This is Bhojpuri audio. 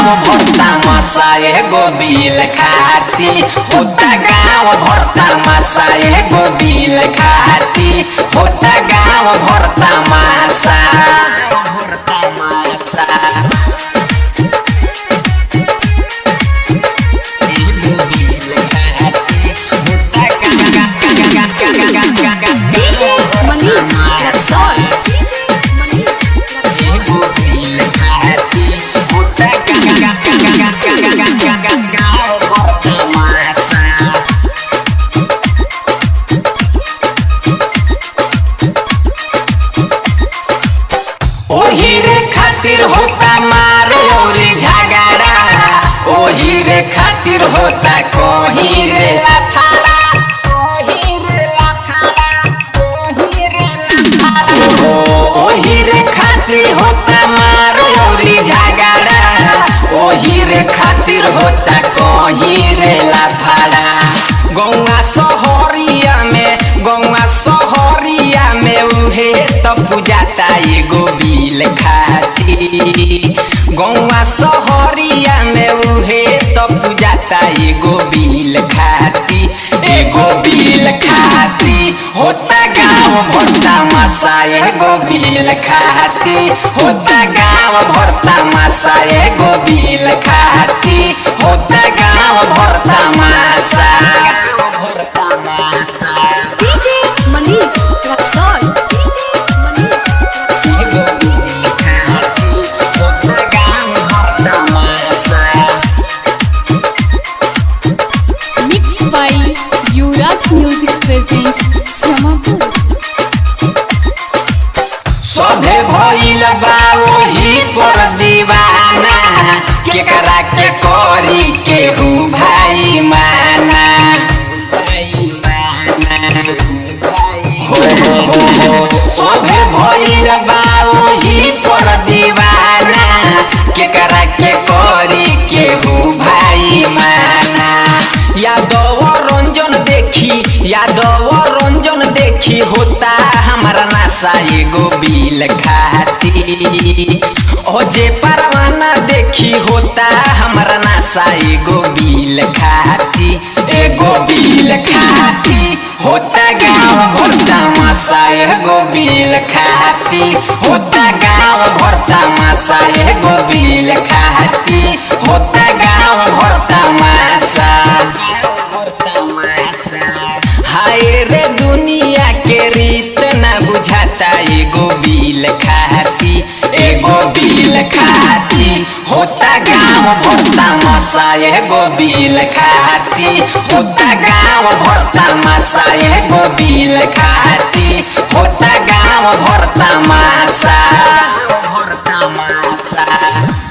गाँव भरता मसा एगो बिल खाती, होता गाँव भरता मसा एगो बिल खाती, होता गाँव भरता मसा भरता मसा। ओही रे खातिर होता मार और झगड़ा, ओही रे खातिर होता कोही रे लफड़ा, कोही रे लफड़ा, कोही रे लफड़ा। ओही रे खातिर होता मार और झगड़ा, ओही रे खातिर होता कोही रे लफड़ा। गौआ सहरिया में, गौआ सहरिया में उहे तो पूजाता एगो बिल खाती, गौआ सहरिया में उहे तो पूजाता एगो बिल खाती, एगो बिल खाती, होता गाँव भरता मसा एगो बिल खाती, होता गाँव भरता मसा एगो बिल खाती, होता गाँव भरता मसा भरता मसा। DJ Manish Raxaul. Music presents Jamapur. सभे भइल बा ओही पर दीवाना, केकरा के करी केहू भाई माना, भाई माना हो सभे भइल बा ओही पर दीवाना, केकरा के करी केहू भाई माना। यादव रंजन देखी, यादव रंजन देखी होता हमारा नासा एगो बिल खाती, ओजे परवाना देखी होता हमारा नासा एगो बिल खाती, एगो बिल खाती, होता गाँव भरता मसा एगो बिल खाती, होता गाँव भरता मसा एगो बिल खाती, होता गाँव भरता मसा। हाय रे दुनिया के रीत न बुझाता एगो बिल खाती, एगो बिल खाती, होता गाँव भरता मसा एगो बिल खाती, होता गाँव भरता मसा एगो बिल खाती, होता गाँव भरता मसा भरता मसा।